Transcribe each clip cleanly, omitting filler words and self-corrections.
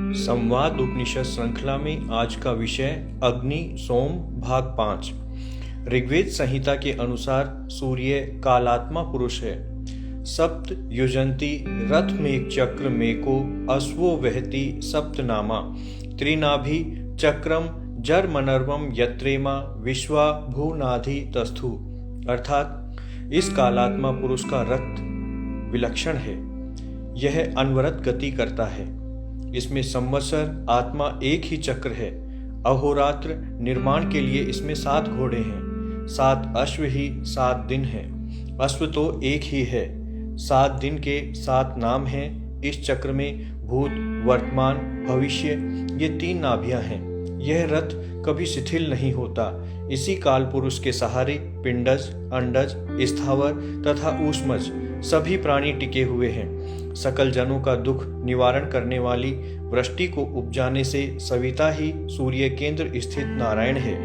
संवाद उपनिषद श्रृंखला में आज का विषय अग्नि सोम भाग 5। ऋग्वेद संहिता के अनुसार सूर्य कालात्मा पुरुष है। सप्त युजंती रथ में चक्र मेको अश्वो वहति सप्तनामा त्रिनाभि चक्रम जर मनर्वम यत्रेमा विश्वा भूनाधि तस्थु। अर्थात इस कालात्मा पुरुष का रथ विलक्षण है। यह अनवरत गति करता है। इसमें संवत्सर आत्मा एक ही चक्र है। अहोरात्र निर्माण के लिए इसमें 7 घोड़े हैं। 7 अश्व ही 7 दिन हैं। अश्व तो एक ही है। 7 दिन के 7 नाम हैं। इस चक्र में भूत, वर्तमान, भविष्य ये 3 नाभियां हैं। यह रथ कभी शिथिल नहीं होता। इसी काल पुरुष के सहारे पिंडज, अंडज, स्थावर तथा ऊष्मज सभी प्राणी टिके हुए हैं। सकल जनों का दुख निवारण करने वाली वृष्टि को उपजाने से सविता ही सूर्य केंद्र स्थित नारायण है।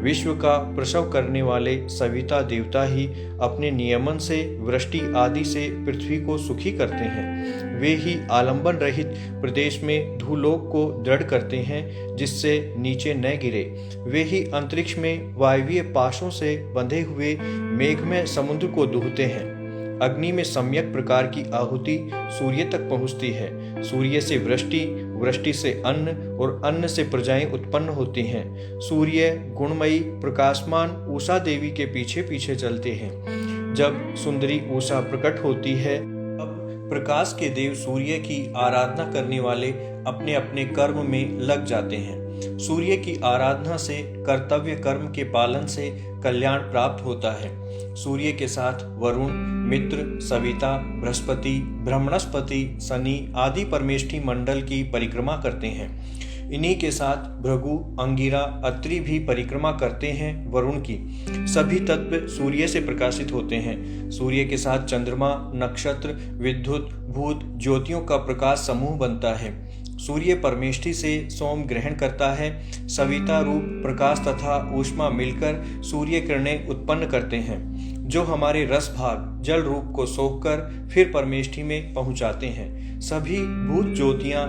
विश्व का प्रसव करने वाले सविता देवता ही अपने नियमन से वृष्टि आदि से पृथ्वी को सुखी करते हैं। वे ही आलंबन रहित प्रदेश में धूलोक को दृढ़ करते हैं जिससे नीचे न गिरे। वे ही अंतरिक्ष में वायवीय पाशों से बंधे हुए मेघमय समुद्र को दूहते हैं। अग्नि में सम्यक प्रकार की आहुति सूर्य तक पहुंचती है। सूर्य से वृष्टि, वृष्टि से अन्न और अन्न से प्रजाएं उत्पन्न होती हैं। सूर्य गुणमयी प्रकाशमान उषा देवी के पीछे पीछे चलते हैं। जब सुंदरी उषा प्रकट होती है तब प्रकाश के देव सूर्य की आराधना करने वाले अपने अपने कर्म में लग जाते हैं। सूर्य की आराधना से कर्तव्य कर्म के पालन से कल्याण प्राप्त होता है। सूर्य के साथ वरुण, मित्र, सविता, बृहस्पति, ब्रह्मणस्पति, शनि आदि परमेष्ठी मंडल की परिक्रमा करते हैं। इन्हीं के साथ भृगु, अंगिरा, अत्रि भी परिक्रमा करते हैं वरुण की। सभी तत्व सूर्य से प्रकाशित होते हैं। सूर्य के साथ चंद्रमा, नक्षत्र, विद्युत, भूत, ज्योतियों का प्रकाश समूह बनता है। सूर्य परमेष्ठी से सोम ग्रहण करता है। सविता रूप प्रकाश तथा ऊष्मा मिलकर सूर्य किरणें उत्पन्न करते हैं जो हमारे रस भाग जल रूप को सोखकर फिर परमेष्ठी में पहुंचाते हैं। सभी भूत ज्योतियां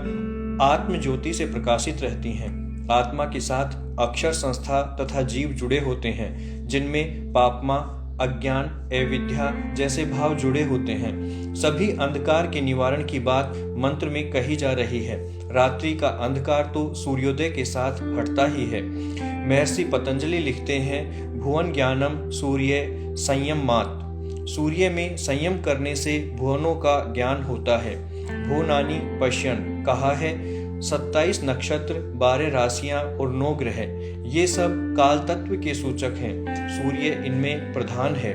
आत्म ज्योति से प्रकाशित रहती हैं। आत्मा के साथ अक्षर संस्था तथा जीव जुड़े होते हैं जिनमें पापमा, अज्ञान, अविद्या जैसे भाव जुड़े होते हैं। सभी अंधकार के निवारण की बात मंत्र में कही जा रही है। रात्रि का अंधकार तो सूर्योदय के साथ हटता ही है। महर्षि पतंजलि लिखते हैं, भुवन ज्ञानम सूर्य संयम मात। सूर्य में संयम करने से भुवनों का ज्ञान होता है। भुवनानि पश्यन कहा है। 27 नक्षत्र, 12 राशियां और 9 ग्रह ये सब काल तत्व के सूचक हैं। सूर्य इनमें प्रधान है।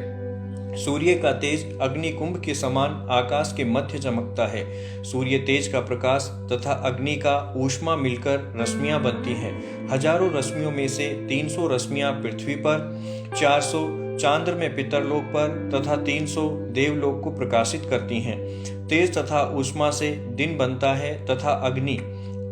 सूर्य का तेज अग्नि कुंभ के समान आकाश के मध्य चमकता है। सूर्य तेज का प्रकाश तथा अग्नि का ऊष्मा मिलकर रश्मियां बनती हैं। हजारों रश्मियों में से 300 रश्मियां पृथ्वी पर, 400 चांद्र में पितरलोक पर तथा 300 देवलोक को प्रकाशित करती हैं। तेज तथा ऊष्मा से दिन बनता है तथा अग्नि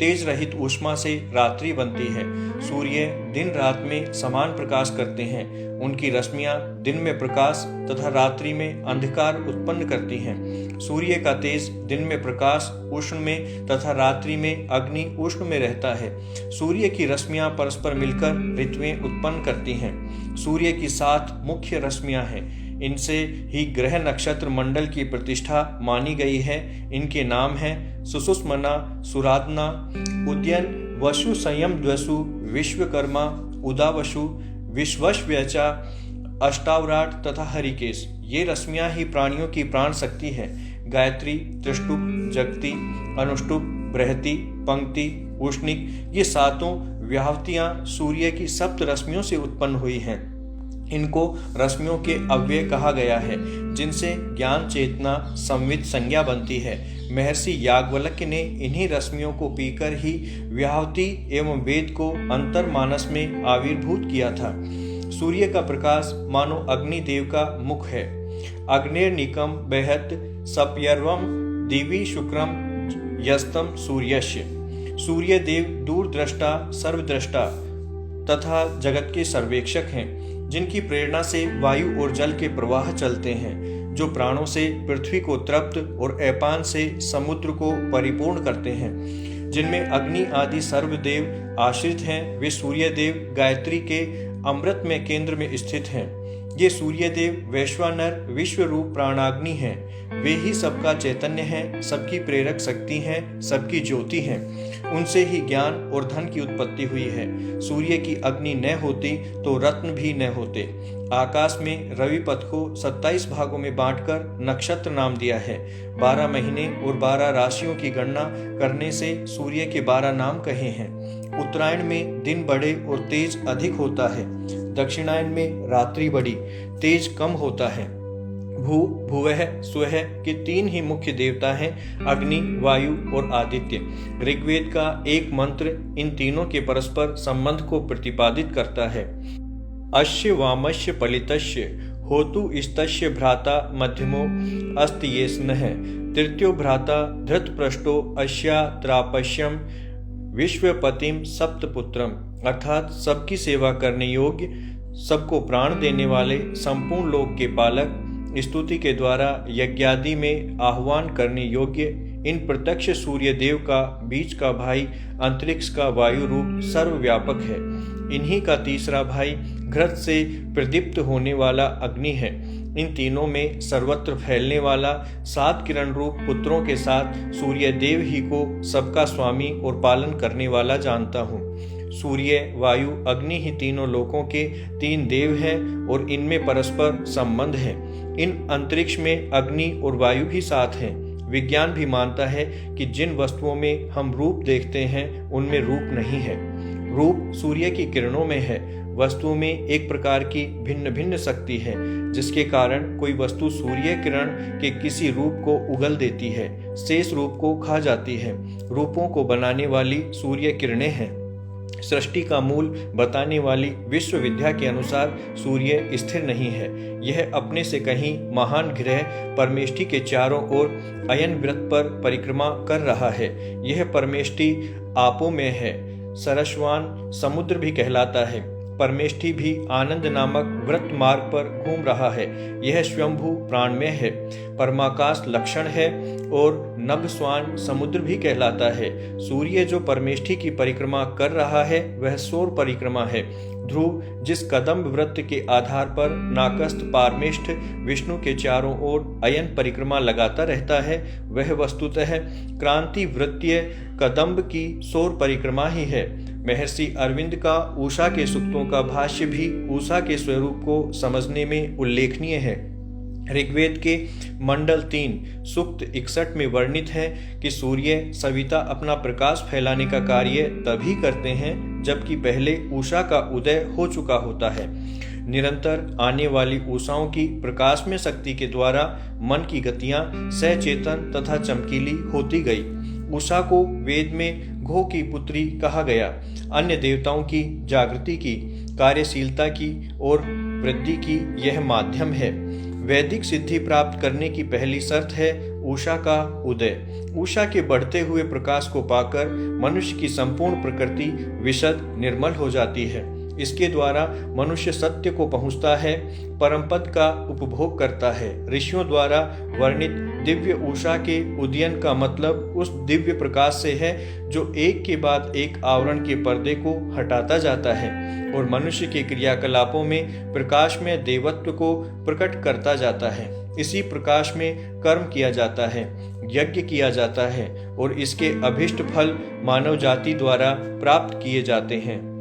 तेज रहित ऊष्मा से रात्रि बनती है। सूर्य दिन रात में समान प्रकाश करते हैं। उनकी रश्मियां दिन में प्रकाश तथा रात्रि में अंधकार उत्पन्न करती हैं। सूर्य का तेज दिन में प्रकाश उष्ण में तथा रात्रि में अग्नि उष्ण में रहता है। सूर्य की रश्मियां परस्पर मिलकर ऋतुएं उत्पन्न करती हैं। सूर्य की 7 मुख्य रश्मियां हैं। इनसे ही ग्रह नक्षत्र मंडल की प्रतिष्ठा मानी गई है। इनके नाम हैं सुषुम्ना, सुराधना, उदयन, वसु, संयम, द्वसु, विश्वकर्मा, उदावसु, विश्वस्व्यचा, अष्टावराट तथा हरिकेश। ये रश्मियां ही प्राणियों की प्राण शक्ति है। गायत्री, त्रिष्टुप, जगति, अनुष्टुप, बृहति, पंक्ति, उष्णिक ये 7 व्याहतियां सूर्य की 7 रश्मियों से उत्पन्न हुई हैं। इनको रश्मियों के अव्यय कहा गया है जिनसे ज्ञान, चेतना, संवित संज्ञा बनती है। महर्षि याज्ञवल्क्य ने इन्हीं रश्मियों को पीकर ही व्याहति एवं वेद को अंतर्मानस में आविर्भूत किया था। सूर्य का प्रकाश मानो अग्निदेव का मुख है। अग्निर्निकम बहत सप्यर्वम दिवि शुक्रम यस्तम सूर्यस्य। सूर्य देव दूरदृष्टा, सर्वद्रष्टा तथा जगत के सर्वेक्षक हैं जिनकी प्रेरणा से वायु और जल के प्रवाह चलते हैं, जो प्राणों से पृथ्वी को तृप्त और अपान से समुद्र को परिपूर्ण करते हैं। जिनमें अग्नि आदि सर्वदेव आश्रित हैं, वे सूर्य देव गायत्री के अमृत में केंद्र में स्थित हैं। ये सूर्य देव वैश्वानर विश्व रूप प्राणाग्नि हैं। वे ही सबका चैतन्य हैं, सबकी प्रेरक शक्ति हैं, सबकी ज्योति हैं। उनसे ही ज्ञान और धन की उत्पत्ति हुई है। सूर्य की अग्नि न होती तो रत्न भी न होते। आकाश में रवि पथ को 27 भागों में बांटकर नक्षत्र नाम दिया है। 12 महीने और 12 राशियों की गणना करने से सूर्य के 12 नाम कहे हैं। उत्तरायण में दिन बड़े और तेज अधिक होता है। दक्षिणायन में रात्रि बड़ी तेज कम होता है। भू, भुवः, स्वः के 3 ही मुख्य देवता हैं, अग्नि, वायु और आदित्य। ऋग्वेद का एक मंत्र इन तीनों के परस्पर संबंध को प्रतिपादित करता है। अस्य वामस्य पलितस्य होतु स्तस्य भ्राता मध्यमो अस्ति येष्णः तृतीयो भ्राता धृतपृष्ठो अस्या त्रापश्यम विश्वपतिम सप्तपुत्रम। अर्थात सबकी सेवा करने योग्य, सबको प्राण देने वाले, संपूर्ण लोक के पालक, स्तुति के द्वारा यज्ञादि में आह्वान करने योग्य इन प्रत्यक्ष सूर्य देव का बीच का भाई अंतरिक्ष का वायु रूप सर्वव्यापक है। इन्हीं का तीसरा भाई घृत से प्रदीप्त होने वाला अग्नि है। इन तीनों में सर्वत्र फैलने वाला 7 किरण रूप पुत्रों के साथ सूर्य देव ही को सबका स्वामी और पालन करने वाला जानता हूँ। सूर्य, वायु, अग्नि ही तीनों लोकों के 3 देव हैं और इनमें परस्पर संबंध है। इन अंतरिक्ष में अग्नि और वायु भी साथ हैं। विज्ञान भी मानता है कि जिन वस्तुओं में हम रूप देखते हैं उनमें रूप नहीं है। रूप सूर्य की किरणों में है। वस्तुओं में एक प्रकार की भिन्न भिन्न शक्ति है, जिसके कारण कोई वस्तु सूर्य किरण के किसी रूप को उगल देती है, शेष रूप को खा जाती है। रूपों को बनाने वाली सूर्य किरणें हैं। सृष्टि का मूल बताने वाली विश्व विद्या के अनुसार सूर्य स्थिर नहीं है। यह अपने से कहीं महान ग्रह परमेष्टि के चारों ओर अयन वृत्त पर परिक्रमा कर रहा है। यह परमेष्टि आपों में है। सरस्वान समुद्र भी कहलाता है। परमेष्टि भी आनंद नामक वृत्त मार्ग पर घूम रहा है। यह स्वयंभू प्राणमय है, परमाकाश लक्षण है और नभस्वान समुद्र भी कहलाता है। सूर्य जो परमेष्टि की परिक्रमा कर रहा है वह सौर परिक्रमा है। ध्रुव जिस कदम्ब वृत्त के आधार पर नाकस्त पारमेष्ठ विष्णु के चारों ओर अयन परिक्रमा लगाता रहता है, वह वस्तुतः क्रांति वृत्तीय कदम्ब की सौर परिक्रमा ही है। महर्षि अरविंद का उषा के सूक्तों का भाष्य भी उषा के स्वरूप को समझने में उल्लेखनीय है। ऋग्वेद के मंडल 3 सूक्त 61 में वर्णित है कि सूर्य सविता अपना प्रकाश फैलाने का कार्य तभी करते हैं जबकि पहले उषा का उदय हो चुका होता है। निरंतर आने वाली उषाओं की प्रकाश में शक्ति के द्वारा मन की गतियां सचेतन तथा चमकीली होती गई। उषा को वेद में घो की पुत्री कहा गया। अन्य देवताओं की जागृति की, कार्यशीलता की और वृद्धि की यह माध्यम है। वैदिक सिद्धि प्राप्त करने की पहली शर्त है उषा का उदय। उषा के बढ़ते हुए प्रकाश को पाकर मनुष्य की संपूर्ण प्रकृति विशद निर्मल हो जाती है। इसके द्वारा मनुष्य सत्य को पहुंचता है, परमपद का उपभोग करता है। ऋषियों द्वारा वर्णित दिव्य उषा के उदयन का मतलब उस दिव्य प्रकाश से है जो एक के बाद एक आवरण के पर्दे को हटाता जाता है और मनुष्य के क्रियाकलापों में प्रकाश में देवत्व को प्रकट करता जाता है। इसी प्रकाश में कर्म किया जाता है, यज्ञ किया जाता है और इसके अभिष्ट फल मानव जाति द्वारा प्राप्त किए जाते हैं।